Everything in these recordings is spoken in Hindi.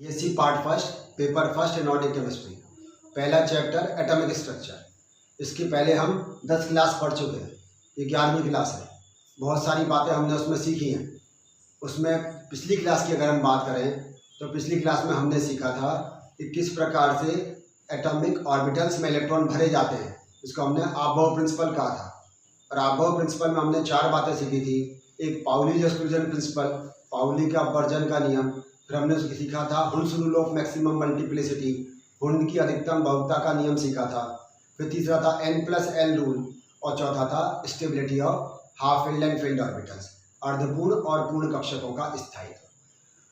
BSc part first paper first inorganic chemistry पहला चैप्टर एटॉमिक स्ट्रक्चर। इसके पहले हम 10 क्लास पढ़ चुके हैं, ये 11वीं क्लास है। बहुत सारी बातें हमने उसमें सीखी हैं। उसमें पिछली क्लास की अगर हम बात करें तो पिछली क्लास में हमने सीखा था कि किस प्रकार से एटॉमिक ऑर्बिटल्स में इलेक्ट्रॉन भरे जाते हैं। इसको हमने अबव प्रिंसिपल कहा था। और अबव प्रिंसिपल में हमने 4 बातें सीखी थी। एक पाउलीज एक्सक्लूजन प्रिंसिपल, पाउली का अपवर्जन का नियम। फिर हमने सीखा था हुंस rule of maximum multiplicity, Hund की अधिकतम बहुलता का नियम सीखा था। फिर तीसरा था N+L रूल और चौथा था stability of half filled and filled orbitals, अर्धपूर्ण और पूर्ण कक्षकों का स्थायित्व।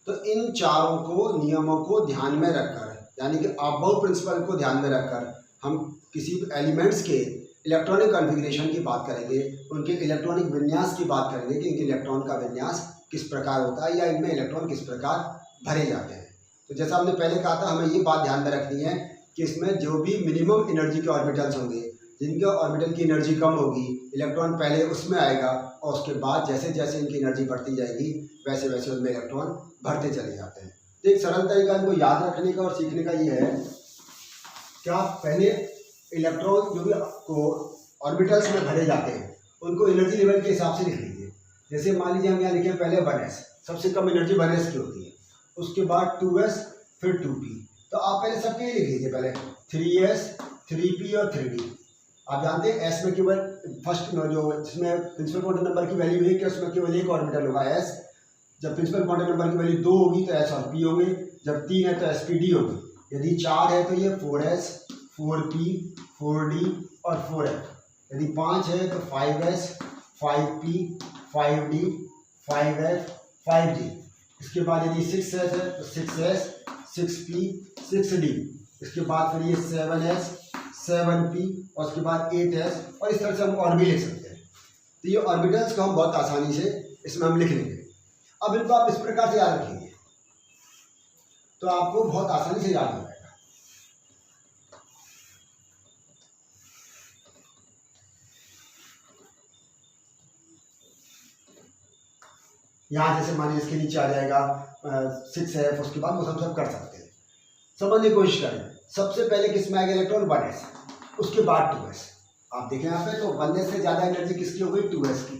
तो इन चारों को नियमों को ध्यान में रखकर, यानी कि अबव प्रिंसिपल को ध्यान में रखकर हम किसी एलिमेंट्स के इलेक्ट्रॉनिक कॉन्फ़िगरेशन की बात करेंगे, उनके इलेक्ट्रॉनिक विन्यास की बात करेंगे कि इनके इलेक्ट्रॉन का विन्यास किस प्रकार होता है या इनमें इलेक्ट्रॉन किस प्रकार भरे जाते हैं। तो जैसा हमने पहले कहा था, हमें ये बात ध्यान में रखनी है कि इसमें जो भी मिनिमम एनर्जी के ऑर्बिटल्स होंगे, जिनके ऑर्बिटल की एनर्जी कम होगी, इलेक्ट्रॉन पहले उसमें आएगा और उसके बाद जैसे जैसे इनकी एनर्जी बढ़ती जाएगी वैसे वैसे उनमें इलेक्ट्रॉन भरते चले जाते हैं। तो एक सरल तरीका इनको याद रखने का और सीखने का ये है कि आप पहले इलेक्ट्रॉन जो भी आपको ऑर्बिटल्स में भरे जाते हैं उनको एनर्जी लेवल के हिसाब से लिख लीजिए। जैसे मान लीजिए हम यहाँ लिखे पहले 1s, सबसे कम एनर्जी 1s की होती है, उसके बाद 2s, फिर 2p। तो आप पहले सबके लिए लिख लीजिए, पहले 3s, 3p और 3d। आप जानते हैं s में केवल फर्स्ट जो जिसमें प्रिंसिपल क्वांटम नंबर की वैल्यू है कि उसमें केवल एक ऑर्बिटल होगा s। जब प्रिंसिपल क्वांटम नंबर की वैल्यू 2 होगी तो s और p होंगे, जब 3 है तो spd होगी, यदि 4 है तो ये 4s, 4p, 4d और 4f, यदि 5 है तो 5s, 5p, 5d, 5f, 5d। इसके बाद यदि 6s है तो 6s, 6p, 6d। इसके बाद फिर ये 7s, 7p और उसके बाद 8s, और इस तरह से हम और भी लिख सकते हैं। तो ये ऑर्बिटल्स को हम बहुत आसानी से इसमें हम लिख लेंगे। अब इनको आप इस प्रकार से याद रखेंगे तो आपको बहुत आसानी से याद हो जाएगा। यहाँ जैसे मान लीजिए इसके नीचे आ जाएगा 6f, उसके बाद वो सब कर सकते हैं। समझने की कोशिश करें। सबसे पहले किसमें आएगा इलेक्ट्रॉन 1s, उसके बाद 2s। आप देखें यहाँ पे तो 1s से ज़्यादा एनर्जी किसकी हो गई 2s की,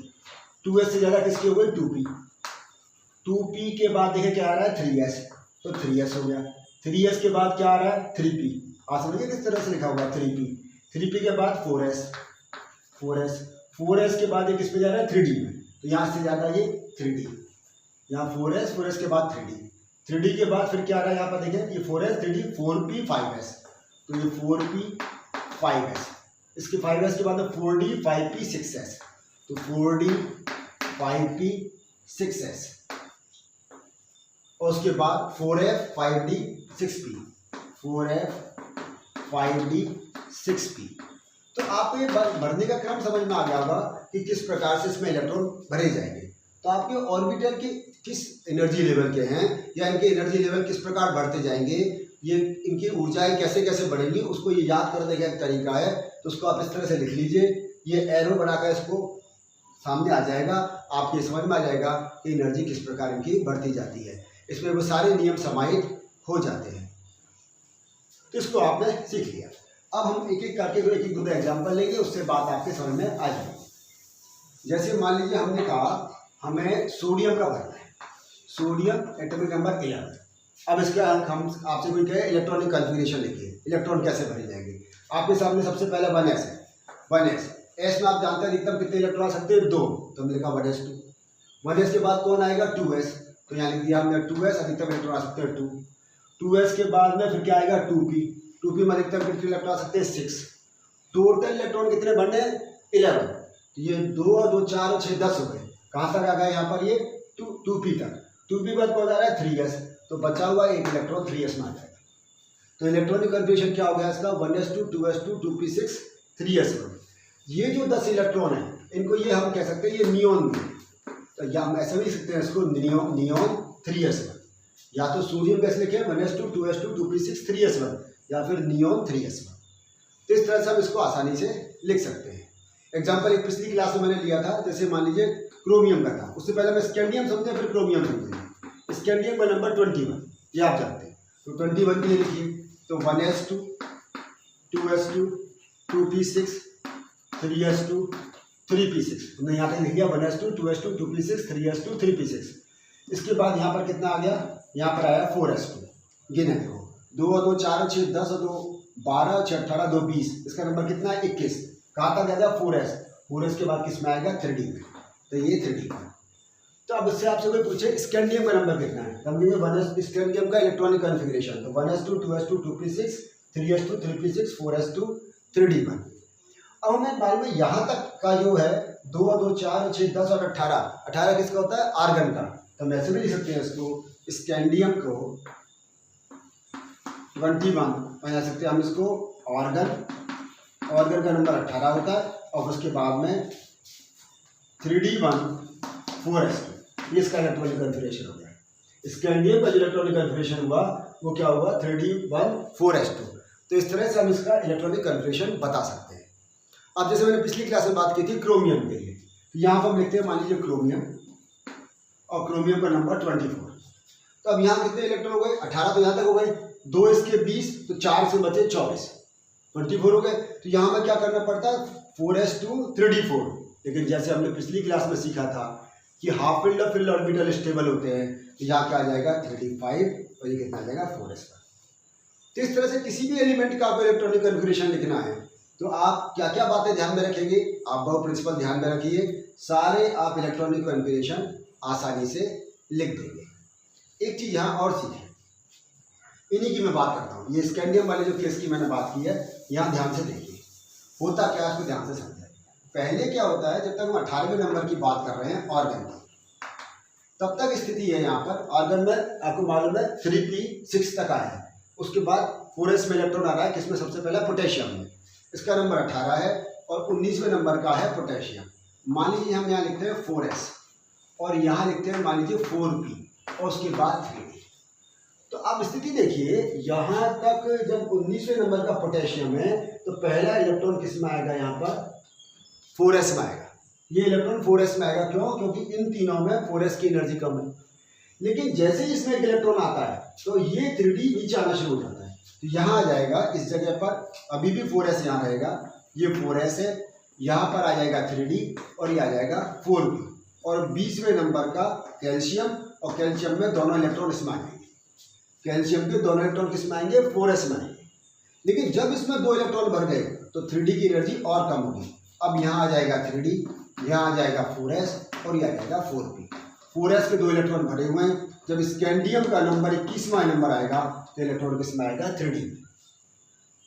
2s से ज़्यादा किसकी हो गई 2p, 2p के बाद देखिए क्या आ रहा है 3s, तो 3s हो गया। 3s के बाद क्या आ रहा है 3p। आप समझिए किस तरह से लिखा हुआ है 3p, 3p के बाद 4s, 4s, 4s के बाद ये किस पे जा रहा है 3d में, तो यहाँ से ज़्यादा ये 3d, यहाँ 4s, 4s के बाद 3d, 3d के बाद फिर क्या आ रहा है यहाँ पर देखें ये 4s, 3d, 4p, 5s, तो ये 4p, 5s। इसके 5s के बाद 4d, 5p, 6s, तो 4d, 5p, 6s, और उसके बाद 4f, 5d, 6p, 4f, 5d, 6p। तो आपको ये भरने का क्रम समझ में आ गया होगा कि किस प्रकार से इसमें इलेक्ट्रॉन भरे जाएंगे। तो आपके ऑर्बिटल के किस एनर्जी लेवल के हैं या इनके एनर्जी लेवल किस प्रकार बढ़ते जाएंगे, ये इनकी ऊर्जाएं कैसे कैसे बढ़ेंगी, उसको ये याद करने का एक तरीका है। तो उसको आप इस तरह से लिख लीजिए, ये एरो बनाकर इसको सामने आ जाएगा, आपके समझ में आ जाएगा कि एनर्जी किस प्रकार इनकी बढ़ती जाती है। इसमें वो सारे नियम समाहित हो जाते हैं। तो इसको आपने सीख लिया। अब हम एक एक करके एक एक दो एग्जाम्पल लेंगे, उससे बात आपके समझ में आ जाएगी। जैसे मान लीजिए हमने कहा हमें सोडियम का भरना है, सोडियम एटॉमिक नंबर 11। अब इसका हम आपसे कोई कहे इलेक्ट्रॉनिक कॉन्फ़िगरेशन लिखिए, इलेक्ट्रॉन कैसे भरे जाएंगे। आपके सामने सबसे पहले 1s है, 1s, s में आप जानते हैं अधिकतम कितने इलेक्ट्रॉन आ सकते हैं 2, तो हमने लिखा 1s2। 1s के बाद कौन आएगा 2s, तो यहाँ लिख दिया हमने 2s, अधिकतम इलेक्ट्रॉन आ सकते हैं 2। 2s के बाद में फिर क्या आएगा 2p, 2p में अधिकतम कितने इलेक्ट्रॉन आ सकते हैं 6। टोटल इलेक्ट्रॉन कितने बनने 11, तो ये 2 और 2 4 और 6 10 हो गए। कहाँ तक आ गया यहाँ पर ये 2p तक। 2p बाद कौन आ रहा है 3s, तो बचा हुआ एक इलेक्ट्रॉन 3s में आ जाएगा। तो इलेक्ट्रॉनिक कन्फिग्रेशन क्या हो गया इसका 1s2, 2s2, 2p6, 3s1। ये जो 10 इलेक्ट्रॉन है इनको ये हम कह सकते हैं ये नियोन में, तो या हम ऐसे भी लिख सकते हैं इसको नियोन 3s1, या तो सोडियम गैस लिखे 1s2, 2s2, 2p6, 3s1, या फिर नियोन 3s1। तो इस तरह से हम इसको आसानी से लिख सकते हैं। एग्जाम्पल एक पिछली क्लास में मैंने लिया था, जैसे मान लीजिए क्रोमियम का था, उससे पहले मैं स्कैंडियम समझे फिर क्रोमियम समझेंगे। स्कैंडियम का नंबर 21, ये आप जानते हैं। तो 21 के लिए लिखिए, तो 1s2 2s2 2p6 3s2 3p6, हमने यहाँ तक लिख दिया 1s2 2s2 2p6 3s2 3p6। इसके बाद यहाँ पर कितना आ गया, यहाँ पर आया 4s2। गिने देखो, 2 और 2 4 6 10 और 2 12 6 18 2 20, इसका नंबर कितना है 21। कहाँ तक गया था 4s के बाद किस में आएगा 3d में, तो ये 3d का। तो अब इससे आपसे कोई पूछे स्कैंडियम का नंबर कितना है, तब भी 1s स्कैंडियम का इलेक्ट्रॉनिक कॉन्फ़िगरेशन, तो 1s2 2s2 2p6 3s2 3p6 4s2 3d1। अब हमें मालूम है यहाँ तक का जो है 2 और 2 4 6 10 और 18 किसका होता है आर्गन का, तो हम ऐसे भी लिख सकते हैं इसको स्कैंडियम को 21 बना सकते हैं हम इसको ऑर्गन का नंबर 18 होता है, और उसके बाद में 3d1 4s2, ये इसका इलेक्ट्रॉनिक कॉन्फ़िगरेशन हो गया। स्कैंडियम का जो इलेक्ट्रॉनिक कॉन्फ़िगरेशन हुआ वो क्या हुआ 3d1 4s2। तो इस तरह से हम इसका इलेक्ट्रॉनिक कॉन्फ़िगरेशन बता सकते हैं। अब जैसे मैंने पिछली क्लास में बात की थी क्रोमियम के लिए, तो यहाँ पर हम लिखते हैं मान लीजिए क्रोमियम, और क्रोमियम का नंबर 24। तो अब यहाँ कितने इलेक्ट्रॉन हो गए 18, तो यहाँ तक हो गए, 2 इसके 20, तो 4 से बचे 24, 24 हो गए। तो यहाँ में क्या करना पड़ता है 4s2 3d4, लेकिन जैसे हमने पिछली क्लास में सीखा था कि हाफ फील्ड और फील्ड ऑर्बिटल स्टेबल होते हैं, तो यहाँ क्या आ जाएगा 3d5 और ये कितना आ जाएगा 4s का। तो इस तरह से किसी भी एलिमेंट का आपको इलेक्ट्रॉनिक कॉन्फ़िगरेशन लिखना है तो आप क्या क्या बातें ध्यान में रखेंगे, आप वो प्रिंसिपल ध्यान में रखिए, सारे आप इलेक्ट्रॉनिक कॉन्फ़िगरेशन आसानी से लिख देंगे। एक चीज़ यहाँ और सीखें, इन्हीं की मैं बात करता हूँ, ये स्कैंडियम वाले जो केस की मैंने बात की है, यहाँ ध्यान से देखिए होता क्या है, उसको ध्यान से समझें। पहले क्या होता है, जब तक हम 18वें नंबर की बात कर रहे हैं ऑर्गन की, तब तक स्थिति है यहाँ पर ऑर्गन में आपको मालूम है 3p6 तक आया है, उसके बाद 4s में इलेक्ट्रॉन आ रहा है, किसमें सबसे पहला पोटेशियम में, इसका नंबर 18 है, और 19वें नंबर का है पोटेशियम। मान लीजिए हम यहाँ लिखते हैं 4s और यहाँ लिखते हैं मान लीजिए 4p और उसके बाद 3d। तो अब स्थिति देखिए, यहाँ तक जब 19वें नंबर का पोटेशियम है तो पहला इलेक्ट्रॉन किस में आएगा, यहाँ पर 4s में आएगा। ये इलेक्ट्रॉन 4s में आएगा, क्यों, क्योंकि इन तीनों में 4s की एनर्जी कम है। लेकिन जैसे ही इसमें एक इलेक्ट्रॉन आता है तो ये 3d नीचे आना शुरू हो जाता है, तो यहाँ आ जाएगा इस जगह पर, अभी भी 4s यहाँ रहेगा, ये 4s है, यहाँ पर आ जाएगा 3d और ये आ जाएगा 4p, और 20वें नंबर का कैल्शियम, और कैल्शियम में दोनों इलेक्ट्रॉन इसमें आएंगे, कैल्शियम के दोनों इलेक्ट्रॉन किस में आएंगे 4s में आएंगे। लेकिन जब इसमें 2 इलेक्ट्रॉन भर गए तो 3d की एनर्जी और कम होगी, अब यहाँ आ जाएगा 3d, यहाँ आ जाएगा 4s और ये आ जाएगा 4p। 4s के 2 इलेक्ट्रॉन भरे हुए हैं, जब स्कैंडियम का नंबर 21वां नंबर आएगा तो इलेक्ट्रॉन किस में आएगा 3d में।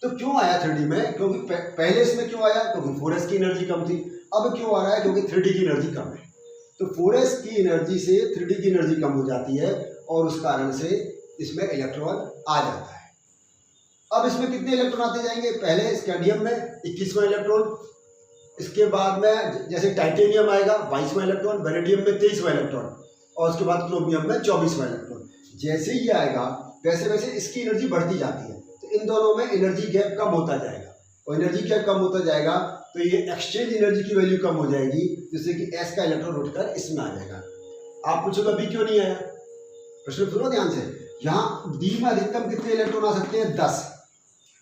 तो क्यों आया 3d में, क्योंकि पहले इसमें क्यों आया, क्योंकि 4s की एनर्जी कम थी। अब क्यों आ रहा है, क्योंकि 3d की एनर्जी कम है, तो 4s की एनर्जी से 3d की एनर्जी कम हो जाती है और उस कारण से इसमें इलेक्ट्रॉन आ जाता है। अब इसमें कितने इलेक्ट्रॉन आते जाएंगे, पहले स्कैंडियम में 21वां इलेक्ट्रॉन, इसके बाद में जैसे टाइटेनियम आएगा 22वां इलेक्ट्रॉन, वेनेडियम में 23वां इलेक्ट्रॉन, और उसके बाद क्रोमियम में 24वां इलेक्ट्रॉन। जैसे ही आएगा वैसे वैसे इसकी एनर्जी बढ़ती जाती है, तो इन दोनों में एनर्जी गैप कम होता जाएगा, और एनर्जी गैप कम होता जाएगा तो ये एक्सचेंज एनर्जी की वैल्यू कम हो जाएगी, जिससे कि s का इलेक्ट्रॉन उठकर इसमें आ जाएगा। आप पूछोगे अभी क्यों नहीं आया, प्रश्न सुनो ध्यान से। यहाँ d में अधिकतम कितने इलेक्ट्रॉन आ सकते हैं 10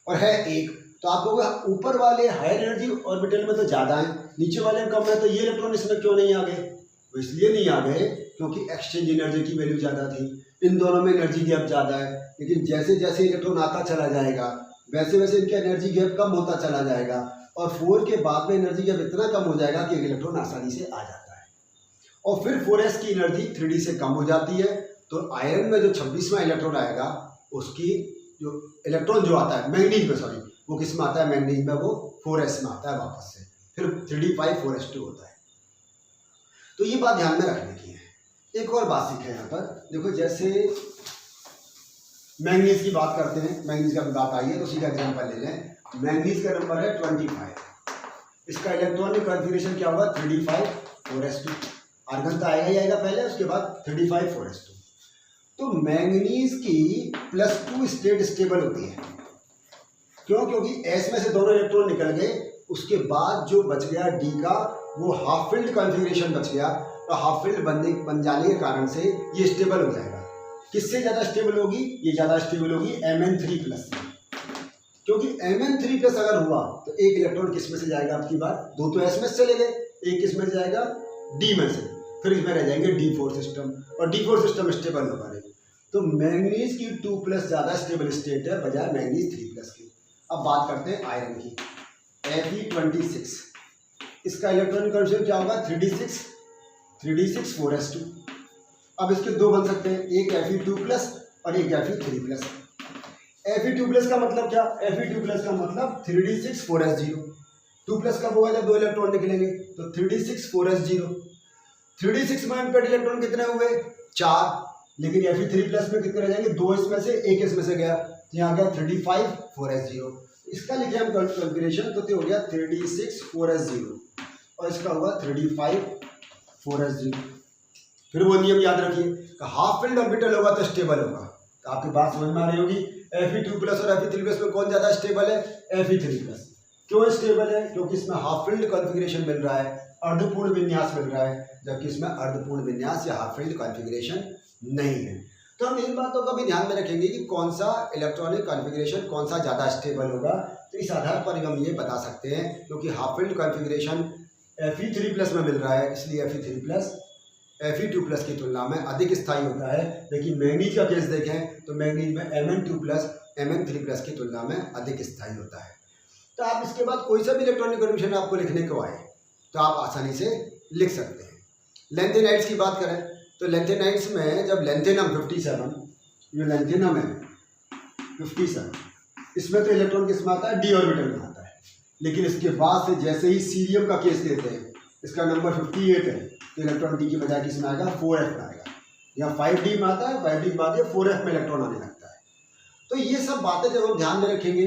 और है 1, तो आप कहोगे ऊपर वाले हायर एनर्जी ऑर्बिटल में तो ज़्यादा है, नीचे वाले में कम है, तो ये इलेक्ट्रॉन इसमें क्यों नहीं आ गए। वो इसलिए नहीं आ गए क्योंकि एक्सचेंज एनर्जी की वैल्यू ज़्यादा थी, इन दोनों में एनर्जी गैप ज़्यादा है। लेकिन जैसे जैसे इलेक्ट्रॉन आता चला जाएगा वैसे वैसे इनका एनर्जी गैप कम होता चला जाएगा, और 4 के बाद में एनर्जी गैप इतना कम हो जाएगा कि इलेक्ट्रॉन आसानी से आ जाता है। और फिर 4s की एनर्जी 3d से कम हो जाती है, तो आयरन में जो 26वां इलेक्ट्रॉन आएगा उसकी जो इलेक्ट्रॉन जो आता है मैंगनीज में, सॉरी वो किस में आता है, मैंगनीज में, वो 4s में आता है वापस से, फिर 3d5 4s2 होता है। तो ये बात ध्यान में रखने की है। एक और बात सीखें यहाँ पर, देखो जैसे मैंगनीज की बात करते हैं, मैंगनीज का भी बात आई है तो सीधा एग्जाम्पल ले लें। मैंगनीज का नंबर है 25, इसका इलेक्ट्रॉनिक कॉन्फ़िगरेशन क्या होगा 3d5 4s2, आर्गन तो आएगा ही आएगा पहले, उसके बाद 3d5 4s2। तो मैंगनीज की +2 स्टेट स्टेबल होती है, क्यों, क्योंकि s में से दोनों इलेक्ट्रॉन निकल गए, उसके बाद जो बच गया d का वो हाफ फील्ड कॉन्फ़िगरेशन बच गया, और हाफ फील्ड बन जाने के कारण से ये स्टेबल हो जाएगा। किससे ज़्यादा स्टेबल होगी? ये ज़्यादा स्टेबल होगी Mn3+ से, क्योंकि Mn3+ अगर हुआ तो एक इलेक्ट्रॉन किस में से जाएगा आपकी बार? दो तो S में से चले गए, एक किस में से जाएगा? D में से, फिर इसमें रह जाएंगे D4 सिस्टम, और D4 सिस्टम स्टेबल होगा नहीं। तो मैंगनीज की 2+ ज़्यादा स्टेबल स्टेट है बजाय मैंगनीज 3+ की। अब बात करते हैं आयरन की, Fe26, इसका इलेक्ट्रॉनिक कॉन्फिगरेशन क्या होगा? 3d6 4s2। अब इसके दो बन सकते हैं, एक Fe2+ और एक Fe3+। Fe2+ का मतलब क्या? Fe2+ का मतलब 3d6 4s0। 2+ कब होगा? जब दो इलेक्ट्रॉन निकलेंगे, तो 3d6 4s0। 3d6 में अनपेड इलेक्ट्रॉन कितने हुए? 4, लेकिन Fe3+ में कितने रह जाएंगे? दो इसमें से, एक इसमें से गया, तो यहाँ गया 3d5 4s0। इसका लिखे हम कॉन्फिगरेशन, तो हो गया 3d6 4s0 और इसका होगा 3d5 4s0। फिर वो नियम याद रखिए कि हाफ फिल्ड ऑर्बिटल होगा तो स्टेबल होगा। तो आपकी बात समझ में आ रही होगी, Fe2+ और Fe3+ में कौन ज़्यादा स्टेबल है? Fe3+। क्यों स्टेबल है? क्योंकि इसमें हाफ फिल्ड कॉन्फिगरेशन मिल रहा है, अर्धपूर्ण विन्यास मिल रहा है, जबकि इसमें अर्धपूर्ण विन्यास या हाफ फील्ड कॉन्फ़िगरेशन नहीं है। तो हम इन बातों का भी ध्यान में रखेंगे कि कौन सा इलेक्ट्रॉनिक कॉन्फ़िगरेशन कौन सा ज़्यादा स्टेबल होगा। तो इस आधार पर हम ये बता सकते हैं, क्योंकि हाफ फील्ड कॉन्फ़िगरेशन Fe3+ में मिल रहा है, इसलिए Fe3+ Fe2+ की तुलना में अधिक स्थायी होता है। लेकिन मैंगनीज का केस देखें तो मैंगनीज में Mn2+ Mn3+ की तुलना में अधिक स्थायी होता है। तो आप इसके बाद कोई सा भी इलेक्ट्रॉनिक कॉन्फ़िगरेशन आपको लिखने को आए तो आप आसानी से लिख सकते हैं। लेंथेनाइड्स की बात करें तो लेंथेनाइड्स में जब लेंथेनम 57, ये लेंथेनम है 57, इसमें तो इलेक्ट्रॉन किस में आता है? d ऑर्बिटल में आता है। लेकिन इसके बाद से जैसे ही सीरियम का केस लेते हैं, इसका नंबर 58 है, तो इलेक्ट्रॉन d की बजाय किस में आएगा? 4f में आएगा। यहाँ 5d में आता है, 5d के बाद ये 4f में इलेक्ट्रॉन आने लगता है। तो ये सब बातें जब हम ध्यान में रखेंगे,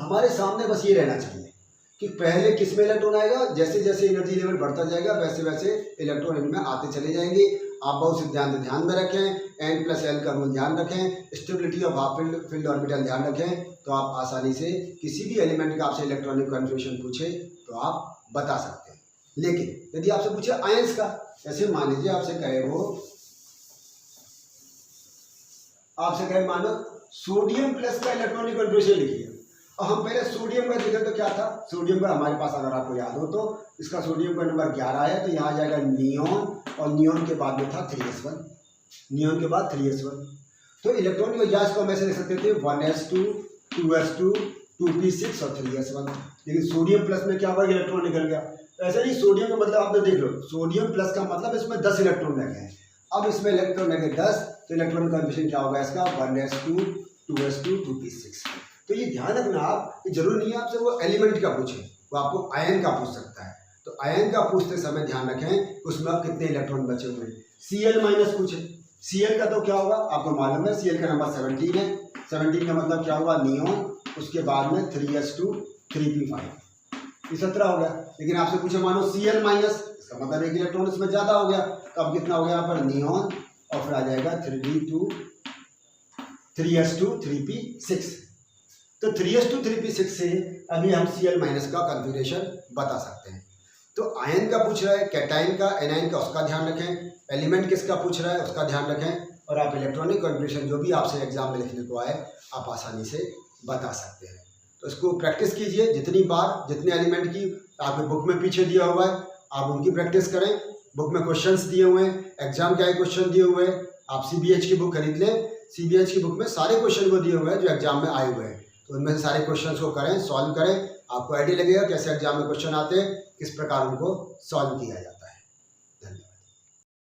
हमारे सामने बस ये रहना चाहिए कि पहले किस में इलेक्ट्रॉन आएगा, जैसे जैसे एनर्जी लेवल बढ़ता जाएगा वैसे वैसे इलेक्ट्रॉन इनमें आते चले जाएंगे। आप बहुत सिद्धांत ध्यान में रखें, n+l का रूल ध्यान रखें, stability of half filled orbital ध्यान रखें, तो आप आसानी से किसी भी एलिमेंट का आपसे इलेक्ट्रॉनिक कॉन्फ़िगरेशन पूछे तो आप बता सकते हैं। लेकिन यदि आपसे पूछे आयंस का, जैसे मान लीजिए आपसे कहे मानो सोडियम प्लस का इलेक्ट्रॉनिक कॉन्फ़िगरेशन लिखिए। और हम पहले सोडियम का देखें तो क्या था? सोडियम का हमारे पास अगर आपको याद हो तो इसका सोडियम का नंबर 11 है, तो यहाँ आ जाएगा नियॉन, और नियॉन के बाद में था 3s1, नियॉन के बाद 3s1। तो इलेक्ट्रॉनिक विन्यास को हम ऐसे लिख सकते थे 1s2 2s2 2p6 और 3s1। लेकिन सोडियम प्लस में क्या हुआ? इलेक्ट्रॉन निकल गया। ऐसा नहीं, सोडियम का मतलब आपने देख लो, सोडियम प्लस का मतलब इसमें 10 इलेक्ट्रॉन लगे हैं। अब इसमें इलेक्ट्रॉन लगे 10, तो इलेक्ट्रॉनिक कॉन्फ़िगरेशन क्या होगा इसका? 1s2 2s2 2p6। तो ये ध्यान रखना आप कि जरूरी नहीं है आपसे वो एलिमेंट का पूछे, वो आपको आयन का पूछ सकता है। तो आयन का पूछते समय ध्यान रखें उसमें आप कितने इलेक्ट्रॉन बचे हुए हैं। Cl- पूछे, Cl का तो क्या होगा आपको मालूम है, Cl का नंबर 17 है। 17 का मतलब क्या हुआ? नियॉन, उसके बाद में 3s2 3p5, ये 17 हो गया। लेकिन आपसे पूछे मानो Cl-, इसका मतलब एक इलेक्ट्रॉन इसमें ज़्यादा हो गया, तो अब कितना हो गया यहाँ पर? नियॉन, और फिर आ जाएगा 3s2 3p6। तो 3s2 3p6 से अभी हम Cl- का कॉन्फ़िगरेशन बता सकते हैं। तो आयन का पूछ रहा है, कैटाइन का, एनाइन का, उसका ध्यान रखें। एलिमेंट किसका पूछ रहा है उसका ध्यान रखें, और आप इलेक्ट्रॉनिक कॉन्फ़िगरेशन जो भी आपसे एग्जाम में लिखने को आए आप आसानी से बता सकते हैं। तो इसको प्रैक्टिस कीजिए जितनी बार, जितने एलिमेंट की आपके बुक में पीछे दिया हुआ है आप उनकी प्रैक्टिस करें। बुक में क्वेश्चंस दिए हुए हैं, एग्जाम के आए क्वेश्चन दिए हुए हैं। आप CBH की बुक खरीद लें, CBH की बुक में सारे क्वेश्चन को दिए हुए हैं जो एग्जाम में आए हुए हैं। तो उनमें से सारे क्वेश्चंस को करें, सॉल्व करें, आपको आइडिया लगेगा कैसे एग्जाम में क्वेश्चन आते हैं, किस प्रकार उनको सॉल्व किया जाता है।